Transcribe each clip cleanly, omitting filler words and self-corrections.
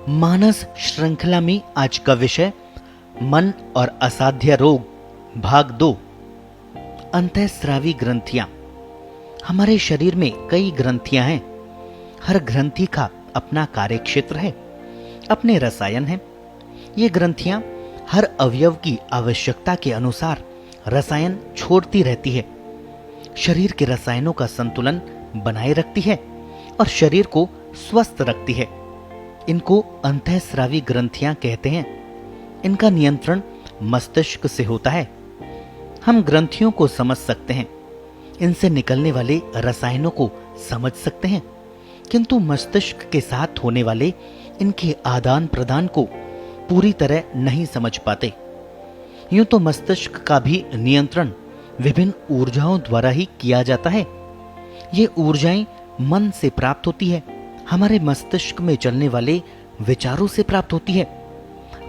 मानस श्रृंखला में आज का विषय मन और असाध्य रोग भाग 2। अंतःस्रावी ग्रंथियां। हमारे शरीर में कई ग्रंथियां हैं। हर ग्रंथि का अपना कार्यक्षेत्र है, अपने रसायन हैं। ये ग्रंथियां हर अवयव की आवश्यकता के अनुसार रसायन छोड़ती रहती है, शरीर के रसायनों का संतुलन बनाए रखती है और शरीर को स्वस्थ रखती है। इनको अंतःस्रावी ग्रंथियां कहते हैं। इनका नियंत्रण मस्तिष्क से होता है। हम ग्रंथियों को समझ सकते हैं, इनसे निकलने वाले रसायनों को समझ सकते हैं, किंतु मस्तिष्क के साथ होने वाले इनके आदान प्रदान को पूरी तरह नहीं समझ पाते। यूं तो मस्तिष्क का भी नियंत्रण विभिन्न ऊर्जाओं द्वारा ही किया जाता है। ये ऊर्जाएं मन से प्राप्त होती है, हमारे मस्तिष्क में चलने वाले विचारों से प्राप्त होती है।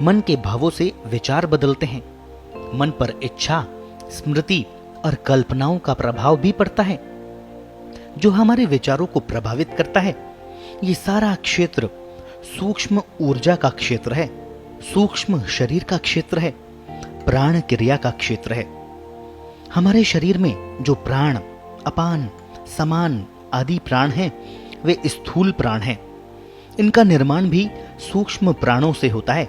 मन के भावों से विचार बदलते हैं। मन पर इच्छा, स्मृति और कल्पनाओं का प्रभाव भी पड़ता है, जो हमारे विचारों को प्रभावित करता है। ये सारा क्षेत्र सूक्ष्म ऊर्जा का क्षेत्र है, सूक्ष्म शरीर का क्षेत्र है, प्राण क्रिया का क्षेत्र है। हमारे शरीर में जो प्राण, अपान, समान आदि प्राण हैं, वे स्थूल प्राण हैं। इनका निर्माण भी सूक्ष्म प्राणों से होता है।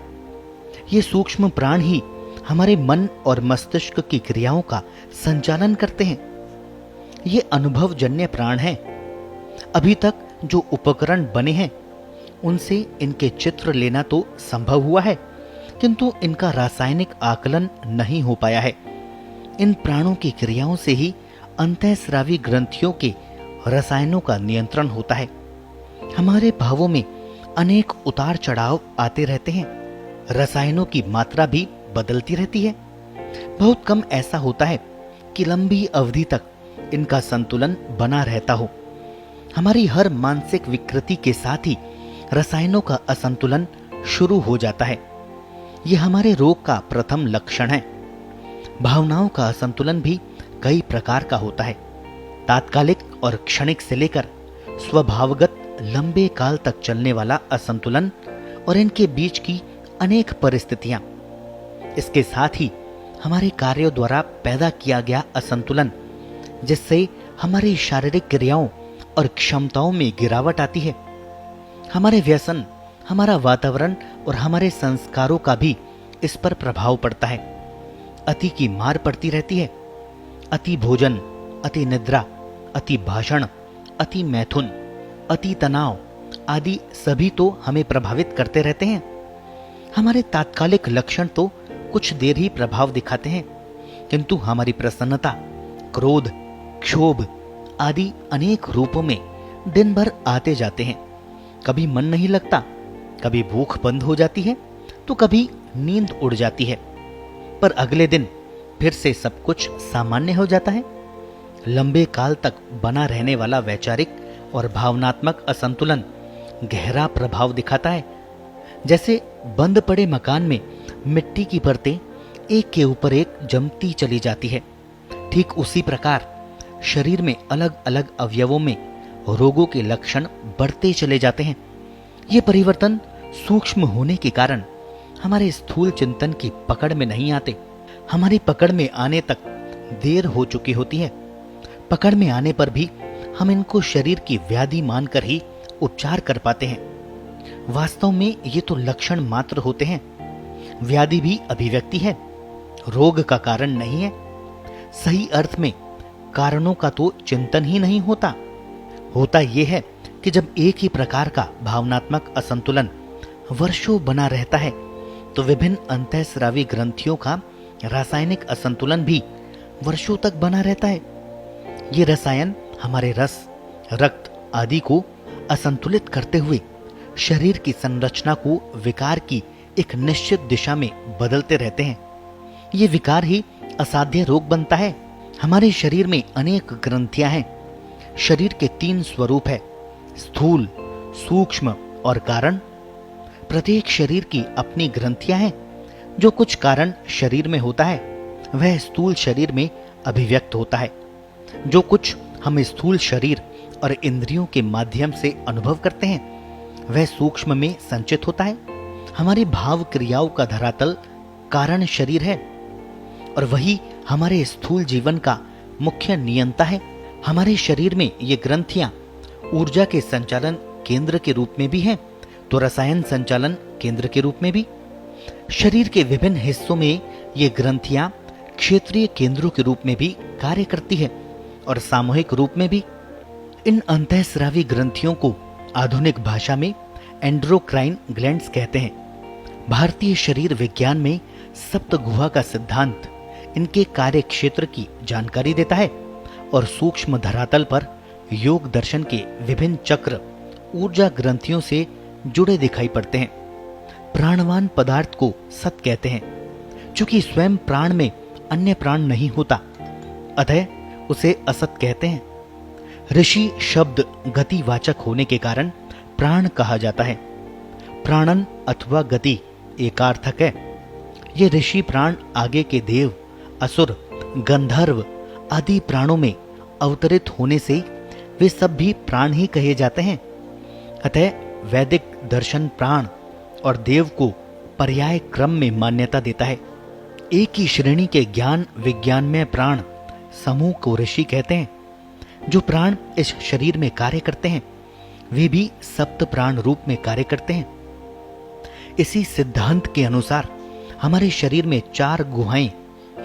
ये सूक्ष्म प्राण ही हमारे मन और मस्तिष्क की क्रियाओं का संचालन करते हैं। ये अनुभवजन्य प्राण हैं। अभी तक जो उपकरण बने हैं, उनसे इनके चित्र लेना तो संभव हुआ है, किंतु इनका रासायनिक आकलन नहीं हो पाया है। इन प्राणों की क्रियाओं से ही अंतःस्रावी ग्रंथियों के रसायनों का नियंत्रण होता है। हमारे भावों में अनेक उतार चढ़ाव आते रहते हैं। रसायनों की मात्रा भी बदलती रहती है। बहुत कम ऐसा होता है कि लंबी अवधि तक इनका संतुलन बना रहता हो। हमारी हर मानसिक विकृति के साथ ही रसायनों का असंतुलन शुरू हो जाता है। यह हमारे रोग का प्रथम लक्षण है। भावनाओं का असंतुलन भी कई प्रकार का होता है। तात्कालिक और क्षणिक से लेकर स्वभावगत लंबे काल तक चलने वाला असंतुलन और इनके बीच की अनेक परिस्थितियां। इसके साथ ही हमारे कार्यों द्वारा पैदा किया गया असंतुलन, जिससे हमारी शारीरिक क्रियाओं और क्षमताओं में गिरावट आती है। हमारे व्यसन, हमारा वातावरण और हमारे संस्कारों का भी इस पर प्रभाव पड़ता है। अति की मार पड़ती रहती है। अति भोजन, अति निद्रा, अति भाषण, अति मैथुन, अति तनाव आदि सभी तो हमें प्रभावित करते रहते हैं। हमारे तात्कालिक लक्षण तो कुछ देर ही प्रभाव दिखाते हैं, किंतु हमारी प्रसन्नता, क्रोध, क्षोभ आदि अनेक रूपों में दिन भर आते जाते हैं। कभी मन नहीं लगता, कभी भूख बंद हो जाती है, तो कभी नींद उड़ जाती है, पर अगले दिन फिर से सब कुछ सामान्य हो जाता है। लंबे काल तक बना रहने वाला वैचारिक और भावनात्मक असंतुलन गहरा प्रभाव दिखाता है। जैसे बंद पड़े मकान में मिट्टी की परतें एक के ऊपर एक जमती चली जाती है, ठीक उसी प्रकार शरीर में अलग अलग अवयवों में रोगों के लक्षण बढ़ते चले जाते हैं। ये परिवर्तन सूक्ष्म होने के कारण हमारे स्थूल चिंतन की पकड़ में नहीं आते। हमारी पकड़ में आने तक देर हो चुकी होती है। पकड़ में आने पर भी हम इनको शरीर की व्याधि मानकर ही उपचार कर पाते हैं। वास्तव में ये तो लक्षण मात्र होते हैं। व्याधि भी अभिव्यक्ति है, रोग का कारण नहीं है। सही अर्थ में कारणों का तो चिंतन ही नहीं होता। होता यह है कि जब एक ही प्रकार का भावनात्मक असंतुलन वर्षों बना रहता है, तो विभिन्न अंतःस्रावी ग्रंथियों का रासायनिक असंतुलन भी वर्षों तक बना रहता है। ये रसायन हमारे रस, रक्त आदि को असंतुलित करते हुए शरीर की संरचना को विकार की एक निश्चित दिशा में बदलते रहते हैं। ये विकार ही असाध्य रोग बनता है। हमारे शरीर में अनेक ग्रंथियां हैं। शरीर के 3 स्वरूप है, स्थूल, सूक्ष्म और कारण। प्रत्येक शरीर की अपनी ग्रंथियां हैं। जो कुछ कारण शरीर में होता है, वह स्थूल शरीर में अभिव्यक्त होता है। जो कुछ हम स्थूल शरीर और इंद्रियों के माध्यम से अनुभव करते हैं, वह सूक्ष्म में संचित होता है। हमारी भाव क्रियाओं का धरातल कारण शरीर है और वही हमारे स्थूल जीवन का मुख्य नियंता है। हमारे शरीर में ये ग्रंथियां ऊर्जा के संचालन केंद्र के रूप में भी हैं, तो रसायन संचालन केंद्र के रूप में भी। शरीर के विभिन्न हिस्सों में ये ग्रंथियां क्षेत्रीय केंद्रों के रूप में भी कार्य करती है और सामूहिक रूप में भी। इन अंतःस्रावी ग्रंथियों को आधुनिक भाषा में एंड्रोक्राइन ग्लैंड्स कहते हैं। भारतीय शरीर विज्ञान में सप्त गुहा का सिद्धांत इनके कार्य क्षेत्र की जानकारी देता है और सूक्ष्म धरातल पर योग दर्शन के विभिन्न चक्र ऊर्जा ग्रंथियों से जुड़े दिखाई पड़ते हैं। प्राणवान पदार्थ को सत कहते हैं। चूंकि स्वयं प्राण में अन्य प्राण नहीं होता, अतः उसे असत कहते हैं। ऋषि शब्द गतिवाचक होने के कारण प्राण कहा जाता है। प्राणन अथवा गति एकार्थक है। ये ऋषि प्राण आगे के देव, असुर, गंधर्व आदि प्राणों में अवतरित होने से वे सब भी प्राण ही कहे जाते हैं। अतः वैदिक दर्शन प्राण और देव को पर्याय क्रम में मान्यता देता है। एक ही श्रेणी के ज्ञान विज्ञान में प्राण समूह को ऋषि कहते हैं। जो प्राण इस शरीर में कार्य करते हैं वे भी सप्त प्राण रूप में कार्य करते हैं। इसी सिद्धांत के अनुसार हमारे शरीर में 4 गुहाएं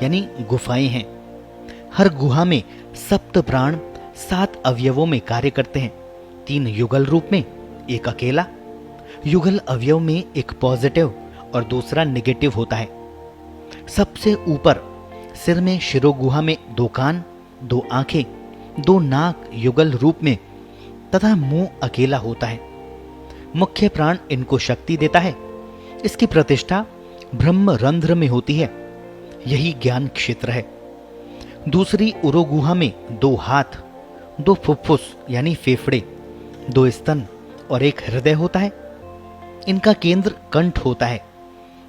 यानी गुफाएं हैं। हर गुहा में सप्त प्राण 7 अवयवों में कार्य करते हैं। 3 युगल रूप में, एक अकेला। युगल अवयव में एक पॉजिटिव और दूसरा नेगेटिव होता है। सबसे ऊपर सिर में शिरोगुहा में 2 कान, 2 आंखें, 2 नाक युगल रूप में तथा मुंह अकेला होता है। मुख्य प्राण इनको शक्ति देता है। इसकी प्रतिष्ठा ब्रह्म रंध्र में होती है। यही ज्ञान क्षेत्र है। दूसरी उरोगुहा में 2 हाथ, 2 फुफ्फुस यानी फेफड़े, 2 स्तन और एक हृदय होता है। इनका केंद्र कंठ होता है।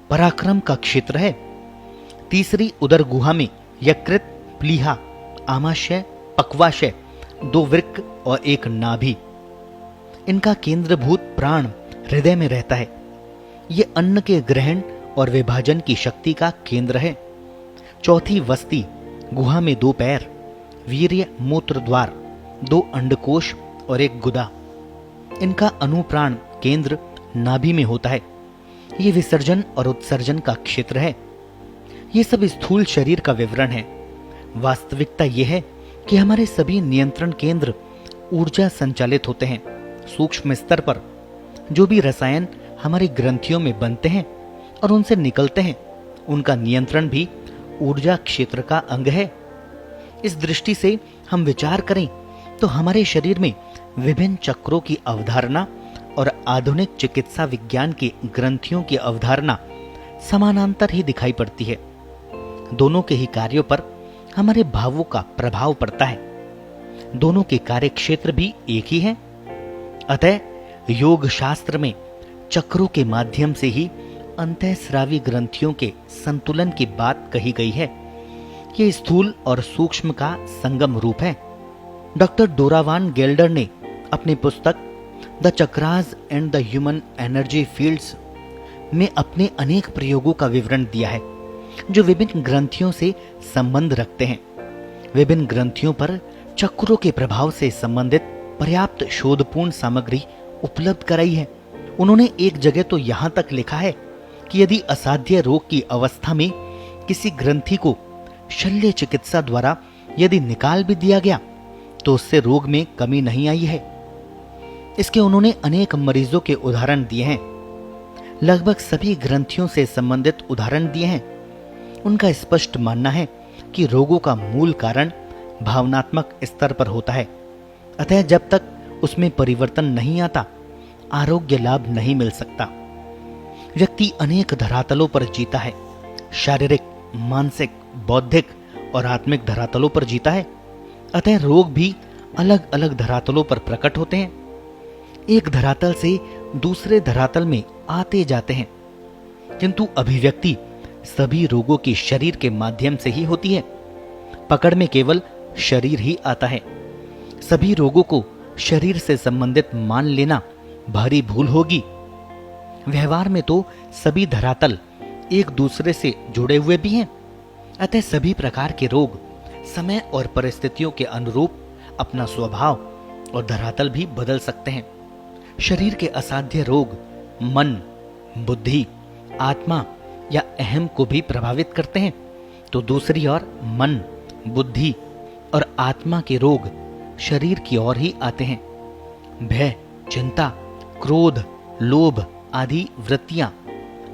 पराक्रम का क्षेत्र है। तीसरी उदर गुहा में यकृत, प्लीहा, आमाशय, पक्वाशय, 2 वृक्क और एक नाभि। इनका केंद्रभूत प्राण हृदय में रहता है। ये अन्न के ग्रहण और विभाजन की शक्ति का केंद्र है। चौथी वस्ती गुहा में 2 पैर, वीर्य मूत्र द्वार, 2 अंडकोश और एक गुदा। इनका अनुप्राण केंद्र नाभि में होता है। ये विसर्जन और उत्सर्जन का क्षेत्र है। ये सब स्थूल शरीर का विवरण है। वास्तविकता यह है कि हमारे सभी नियंत्रण केंद्र ऊर्जा संचालित होते हैं। सूक्ष्म स्तर पर जो भी रसायन हमारी ग्रंथियों में बनते हैं और उनसे निकलते हैं, उनका नियंत्रण भी ऊर्जा क्षेत्र का अंग है। इस दृष्टि से हम विचार करें तो हमारे शरीर में विभिन्न चक्रों की अवधारणा और आधुनिक चिकित्सा विज्ञान की ग्रंथियों की अवधारणा समानांतर ही दिखाई पड़ती है। दोनों के ही कार्यों पर हमारे भावों का प्रभाव पड़ता है। दोनों के कार्य क्षेत्र भी एक ही हैं। अतः योग शास्त्र में चक्रों के माध्यम से ही अंतःस्रावी ग्रंथियों के संतुलन की बात कही गई है। ये स्थूल और सूक्ष्म का संगम रूप है। डॉक्टर डोरा वान गेल्डर ने अपनी पुस्तक the chakras and the human energy fields में अपने अनेक प्रयोगों का विवरण दिया है जो विभिन्न ग्रंथियों से संबंध रखते हैं। विभिन्न ग्रंथियों पर चक्रों के प्रभाव से संबंधित पर्याप्त शोधपूर्ण सामग्री उपलब्ध कराई है। उन्होंने एक जगह तो यहां तक लिखा है कि यदि असाध्य रोग की अवस्था में किसी ग्रंथि को शल्य चिकित्सा द्वारा यदि निकाल भी दिया गया तो उससे रोग में कमी नहीं आई है। इसके उन्होंने अनेक मरीजों के उदाहरण दिए हैं। लगभग सभी ग्रंथियों से संबंधित उदाहरण दिए हैं। उनका स्पष्ट मानना है कि रोगों का मूल कारण भावनात्मक स्तर पर होता है। अतः जब तक उसमें परिवर्तन नहीं आता, आरोग्य लाभ नहीं मिल सकता। व्यक्ति अनेक धरातलों पर जीता है। शारीरिक, मानसिक, बौद्धिक और आत्मिक धरातलों पर जीता है। अतः रोग भी अलग अलग धरातलों पर प्रकट होते हैं। एक धरातल से दूसरे धरातल में आते जाते हैं, किंतु अभिव्यक्ति सभी रोगों की शरीर के माध्यम से ही होती है। पकड़ में केवल शरीर ही आता है। सभी रोगों को शरीर से संबंधित मान लेना भारी भूल होगी। व्यवहार में तो सभी धरातल एक दूसरे से जुड़े हुए भी हैं, अतः सभी प्रकार के रोग समय और परिस्थितियों के अनुरूप अपना स्वभाव और धरातल भी बदल सकते हैं। शरीर के असाध्य रोग मन, बुद्धि, आत्मा या अहम को भी प्रभावित करते हैं, तो दूसरी ओर मन, बुद्धि और आत्मा के रोग शरीर की ओर ही आते हैं। भय, चिंता, क्रोध, लोभ आदि वृत्तियां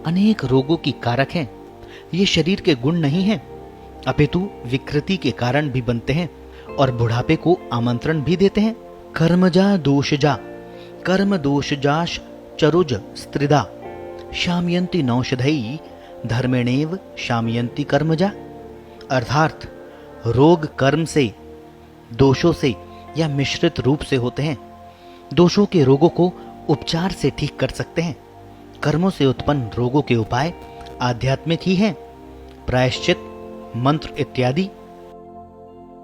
अनेक रोगों की कारक हैं। ये शरीर के गुण नहीं हैं, अपितु विकृति के कारण भी बनते हैं और बुढ़ापे को आमंत्रण भी देते हैं। कर्मजा दोषजा, कर्म दोषजाश चरुज स्त्रिदा, शामयंती नौषधई धर्मेणेव शामयंती कर्मजा। अर्थात रोग कर्म से, दोषों से या मिश्रित रूप से होते हैं। दोषों के रोगों को उपचार से ठीक कर सकते हैं। कर्मों से उत्पन्न रोगों के उपाय आध्यात्मिक ही हैं। प्रायश्चित, मंत्र इत्यादि